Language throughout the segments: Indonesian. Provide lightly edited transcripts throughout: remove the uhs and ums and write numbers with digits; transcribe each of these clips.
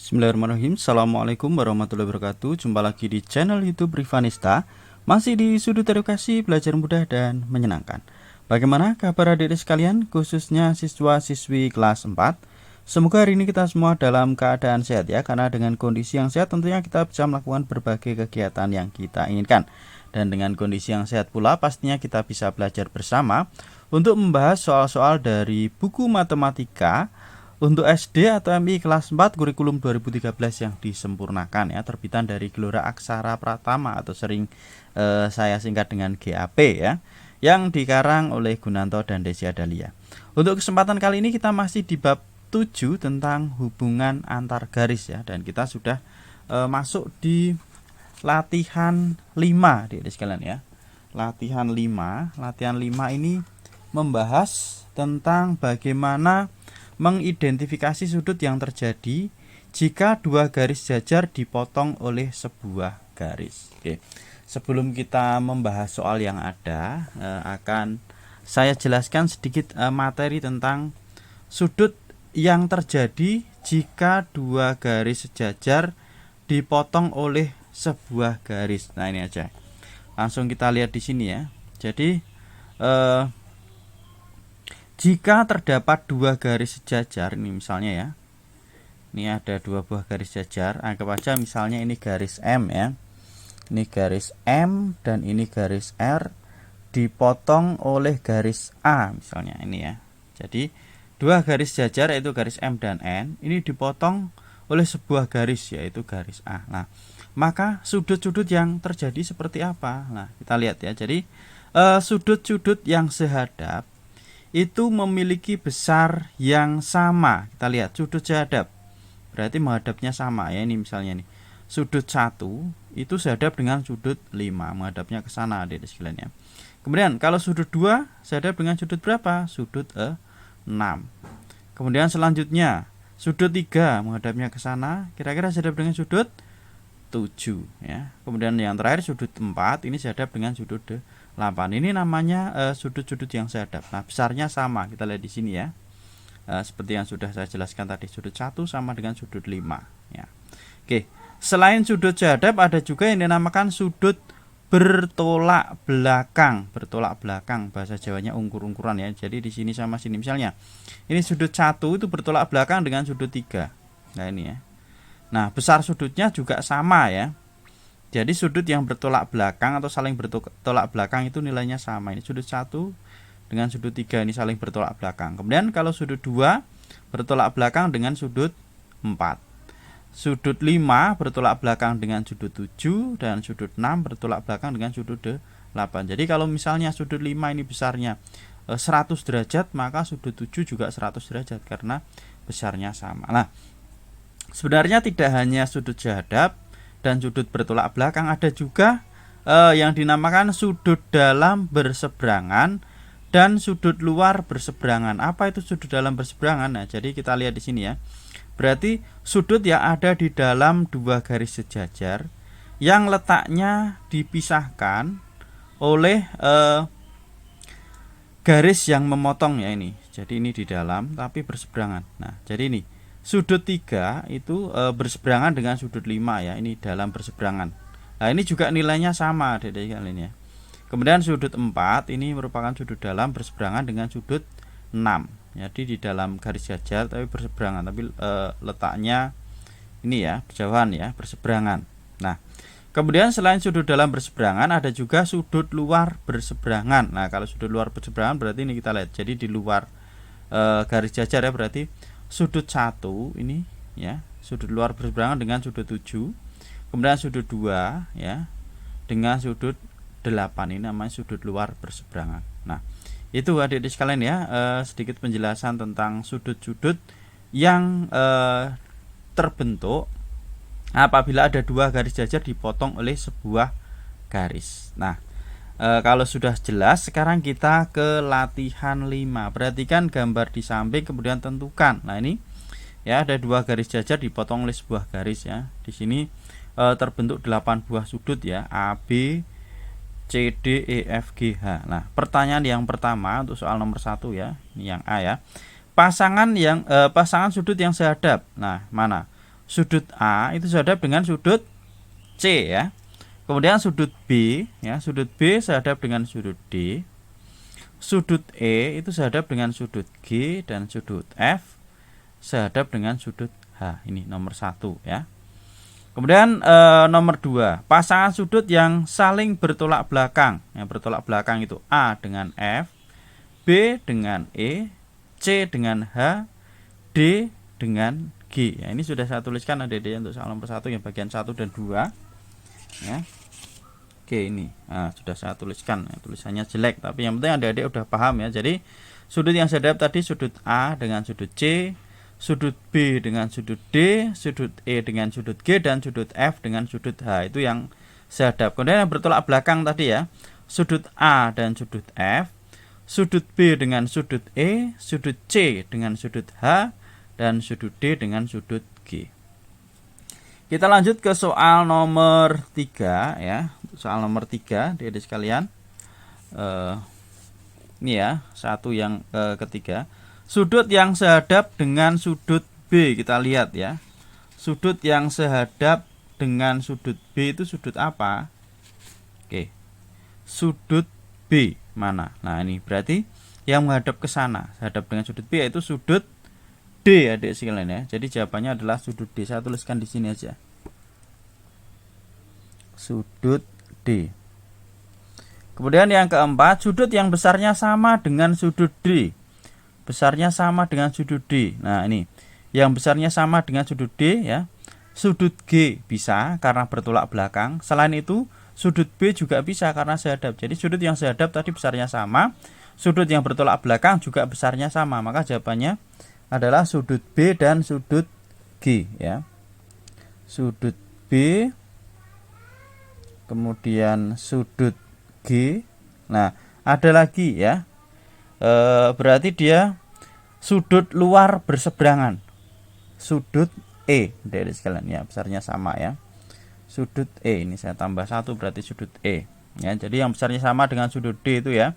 Bismillahirrahmanirrahim. Assalamualaikum warahmatullahi wabarakatuh. Jumpa lagi di channel YouTube Rivanista. Masih di sudut edukasi belajar mudah dan menyenangkan. Bagaimana kabar adik-adik sekalian, khususnya siswa-siswi kelas 4? Semoga hari ini kita semua dalam keadaan sehat ya, karena dengan kondisi yang sehat tentunya kita bisa melakukan berbagai kegiatan yang kita inginkan. Dan dengan kondisi yang sehat pula pastinya kita bisa belajar bersama untuk membahas soal-soal dari buku matematika untuk SD atau MI kelas 4 kurikulum 2013 yang disempurnakan ya, terbitan dari Gelora Aksara Pratama atau sering saya singkat dengan GAP ya, yang dikarang oleh Gunanto dan Desi Adalia. Untuk kesempatan kali ini kita masih di bab 7 tentang hubungan antar garis ya, dan kita sudah masuk di latihan 5 di sekalian ya. Latihan 5 ini membahas tentang bagaimana mengidentifikasi sudut yang terjadi jika dua garis jajar dipotong oleh sebuah garis. Oke. Sebelum kita membahas soal yang ada, akan saya jelaskan sedikit materi tentang sudut yang terjadi jika dua garis sejajar dipotong oleh sebuah garis. Nah, ini aja. Langsung kita lihat di sini ya. Jadi jika terdapat dua garis sejajar, ini misalnya ya, ini ada dua buah garis jajar, anggap aja misalnya ini garis M ya, ini garis M dan ini garis R, dipotong oleh garis A misalnya ini ya. Jadi dua garis jajar yaitu garis M dan N, ini dipotong oleh sebuah garis yaitu garis A. Nah, maka sudut-sudut yang terjadi seperti apa? Nah, kita lihat ya. Jadi sudut-sudut yang sehadap itu memiliki besar yang sama. Kita lihat sudut sehadap, berarti menghadapnya sama ya. Ini misalnya nih, sudut 1 itu sehadap dengan sudut 5, menghadapnya ke sana adik sekalian ya. Kemudian kalau sudut 2 sehadap dengan sudut berapa? Sudut 6. Kemudian selanjutnya sudut 3 menghadapnya ke sana, kira-kira sehadap dengan sudut 7 ya. Kemudian yang terakhir sudut 4 ini sehadap dengan sudut 8. Ini namanya sudut-sudut yang sehadap. Nah, besarnya sama. Kita lihat di sini ya. Seperti yang sudah saya jelaskan tadi, sudut 1 sama dengan sudut 5 ya. Oke, selain sudut sehadap ada juga yang dinamakan sudut bertolak belakang. Bertolak belakang, bahasa Jawanya ungkur-ungkuran ya. Jadi di sini sama sini misalnya. Ini sudut 1 itu bertolak belakang dengan sudut 3. Nah, ini ya. Nah, besar sudutnya juga sama ya. Jadi sudut yang bertolak belakang atau saling bertolak belakang itu nilainya sama. Ini sudut 1 dengan sudut 3 ini saling bertolak belakang. Kemudian kalau sudut 2 bertolak belakang dengan sudut 4. Sudut 5 bertolak belakang dengan sudut 7 dan sudut 6 bertolak belakang dengan sudut 8. Jadi kalau misalnya sudut 5 ini besarnya 100 derajat, maka sudut 7 juga 100 derajat karena besarnya sama. Nah, sebenarnya tidak hanya sudut sehadap dan sudut bertolak belakang, ada juga yang dinamakan sudut dalam berseberangan dan sudut luar berseberangan. Apa itu sudut dalam berseberangan? Nah, jadi kita lihat di sini ya. Berarti sudut yang ada di dalam dua garis sejajar yang letaknya dipisahkan oleh garis yang memotong ya ini. Jadi ini di dalam tapi berseberangan. Nah, jadi ini sudut 3 itu berseberangan dengan sudut 5 ya, ini dalam berseberangan. Nah, ini juga nilainya sama adik-adik kalian ya. Kemudian sudut 4 ini merupakan sudut dalam berseberangan dengan sudut 6. Jadi di dalam garis jajar tapi berseberangan, tapi letaknya ini ya, berjauhan ya, berseberangan. Nah, kemudian selain sudut dalam berseberangan ada juga sudut luar berseberangan. Nah, kalau sudut luar berseberangan berarti ini kita lihat. Jadi di luar garis jajar ya, berarti sudut 1 ini ya, sudut luar berseberangan dengan sudut 7. Kemudian sudut 2 ya dengan sudut 8, ini namanya sudut luar berseberangan. Nah, itu adik-adik sekalian ya, sedikit penjelasan tentang sudut-sudut yang terbentuk apabila ada dua garis jajar dipotong oleh sebuah garis. Nah, kalau sudah jelas, sekarang kita ke latihan 5. Perhatikan gambar di samping, kemudian tentukan. Nah, ini ya, ada dua garis jajar dipotong oleh sebuah garis ya. Di sini terbentuk 8 buah sudut ya, A, B, C, D, E, F, G, H. Nah, pertanyaan yang pertama untuk soal nomor 1 ya, ini yang A ya. Pasangan sudut yang sehadap. Nah, mana? sudut A itu sehadap dengan sudut C ya. Kemudian sudut B ya, sudut B sehadap dengan sudut D. Sudut E itu sehadap dengan sudut G, dan sudut F sehadap dengan sudut H. Ini nomor 1 ya. Kemudian nomor 2, pasangan sudut yang saling bertolak belakang. Yang bertolak belakang itu A dengan F, B dengan E, C dengan H, D dengan G. Ya, ini sudah saya tuliskan adik-adik untuk soal nomor 1 yang bagian 1 dan 2 ya. Oke, ini sudah saya tuliskan ya, tulisannya jelek tapi yang penting adik-adik udah paham ya. Jadi sudut yang sehadap tadi sudut A dengan sudut C, sudut B dengan sudut D, sudut E dengan sudut G, dan sudut F dengan sudut H, itu yang sehadap. Kemudian yang bertolak belakang tadi ya, sudut A dan sudut F, sudut B dengan sudut E, sudut C dengan sudut H, dan sudut D dengan sudut G. Kita lanjut ke soal nomor 3 ya. Soal nomor 3 adik-adik sekalian. Ini ya, satu yang ketiga. Sudut yang sehadap dengan sudut B, kita lihat ya. Sudut yang sehadap dengan sudut B itu sudut apa? Oke. Sudut B mana? Nah, ini berarti yang menghadap ke sana, sehadap dengan sudut B yaitu sudut D adik sekalian ya. Jadi jawabannya adalah sudut D. Saya tuliskan di sini aja. Sudut D. Kemudian yang keempat, sudut yang besarnya sama dengan sudut D. Besarnya sama dengan sudut D. Nah, ini yang besarnya sama dengan sudut D ya. Sudut G bisa karena bertolak belakang. Selain itu, sudut B juga bisa karena sehadap. Jadi sudut yang sehadap tadi besarnya sama, sudut yang bertolak belakang juga besarnya sama. Maka jawabannya adalah sudut B dan sudut G ya. Sudut B kemudian sudut G. Nah, ada lagi ya. Berarti dia sudut luar berseberangan. Sudut E dari sekalian ya, besarnya sama ya. Sudut E, ini saya tambah 1 berarti sudut E ya. Jadi yang besarnya sama dengan sudut D itu ya.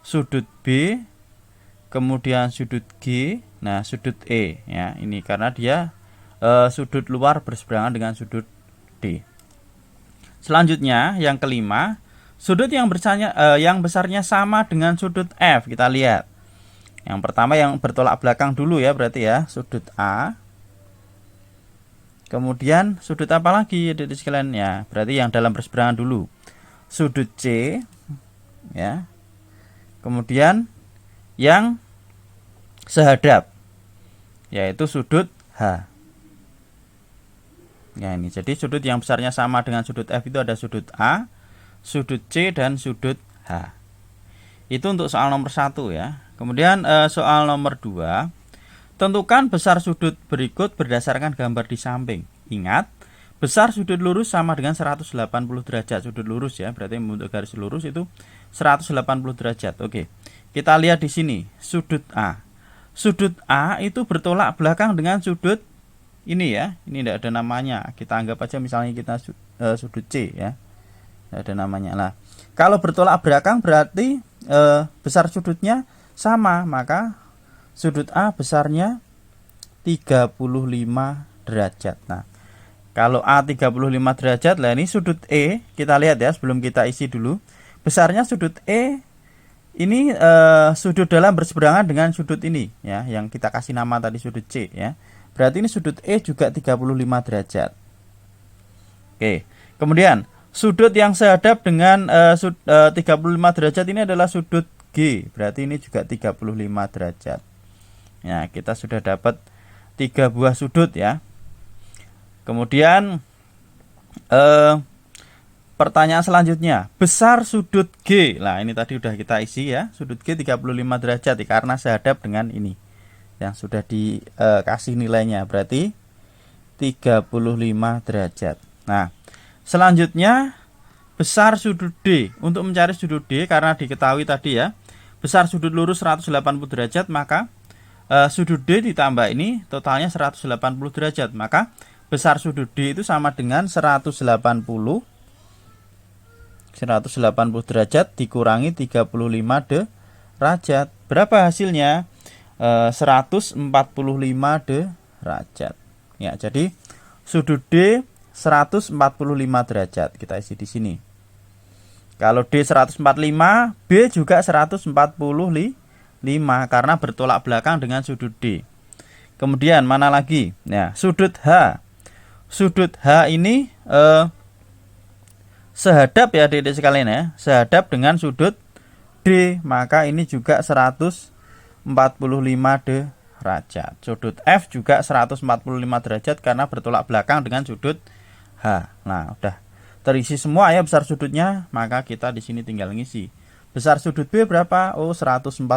Sudut B kemudian sudut G, nah sudut E ya. Ini karena dia sudut luar berseberangan dengan sudut D. Selanjutnya yang kelima, sudut yang besarnya sama dengan sudut F. Kita lihat. Yang pertama yang bertolak belakang dulu ya, berarti ya sudut A. Kemudian sudut apa lagi adik-adik sekalian ya? Berarti yang dalam berseberangan dulu. Sudut C ya. Kemudian yang sehadap yaitu sudut H. Ya, ini jadi sudut yang besarnya sama dengan sudut F itu ada sudut A, sudut C, dan sudut H. Itu untuk soal nomor 1 ya. Kemudian soal nomor 2, tentukan besar sudut berikut berdasarkan gambar di samping. Ingat, besar sudut lurus sama dengan 180 derajat. Sudut lurus ya, berarti membentuk garis lurus itu 180 derajat. Oke. Kita lihat di sini, sudut A. Sudut A itu bertolak belakang dengan sudut ini ya. Ini tidak ada namanya. Kita anggap aja misalnya kita sudut C ya. Tidak ada namanya. Nah, kalau bertolak belakang berarti besar sudutnya sama, maka sudut A besarnya 35 derajat. Nah, kalau A 35 derajat, lah ini sudut E, kita lihat ya sebelum kita isi dulu. Besarnya sudut E ini sudut dalam berseberangan dengan sudut ini ya, yang kita kasih nama tadi sudut C ya. Berarti ini sudut E juga 35 derajat. Oke. Kemudian sudut yang sehadap dengan 35 derajat ini adalah sudut G. Berarti ini juga 35 derajat. Ya, kita sudah dapat 3 buah sudut ya. Kemudian pertanyaan selanjutnya, besar sudut G. Nah, ini tadi sudah kita isi ya. Sudut G 35 derajat karena sehadap dengan ini yang sudah dikasih nilainya, berarti 35 derajat. Nah, selanjutnya besar sudut D. Untuk mencari sudut D, karena diketahui tadi ya, besar sudut lurus 180 derajat, maka sudut D ditambah ini totalnya 180 derajat. Maka besar sudut D itu sama dengan 180 derajat dikurangi 35 derajat. Berapa hasilnya? 145 derajat. Ya, jadi sudut D 145 derajat. Kita isi di sini. Kalau D 145, B juga 145 karena bertolak belakang dengan sudut D. Kemudian mana lagi? Nah, sudut H. Sudut H ini sehadap ya adik-adik sekalian ya, sehadap dengan sudut D, maka ini juga 145 derajat. Sudut F juga 145 derajat karena bertolak belakang dengan sudut H. Nah, udah terisi semua ya besar sudutnya, maka kita di sini tinggal ngisi. Besar sudut B berapa? Oh, 145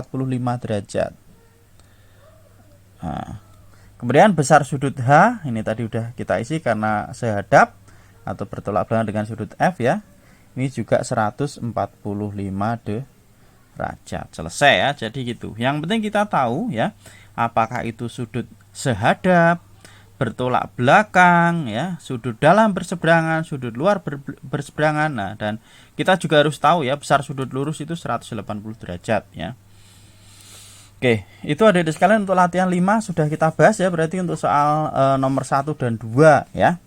derajat. Nah, kemudian besar sudut H, ini tadi udah kita isi karena sehadap atau bertolak belakang dengan sudut F ya. Ini juga 145 derajat. Selesai ya. Jadi gitu. Yang penting kita tahu ya, apakah itu sudut sehadap, bertolak belakang ya, sudut dalam berseberangan, sudut luar berseberangan. Nah, dan kita juga harus tahu ya, besar sudut lurus itu 180 derajat ya. Oke, itu adik-adik sekalian untuk latihan 5 sudah kita bahas ya, berarti untuk soal nomor 1 dan 2 ya.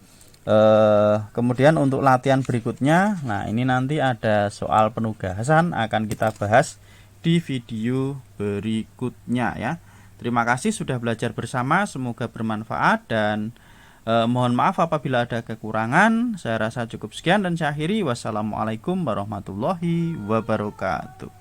Kemudian untuk latihan berikutnya, nah ini nanti ada soal penugasan akan kita bahas di video berikutnya ya. Terima kasih sudah belajar bersama, semoga bermanfaat dan mohon maaf apabila ada kekurangan. Saya rasa cukup sekian dan saya akhiri. Wassalamualaikum warahmatullahi wabarakatuh.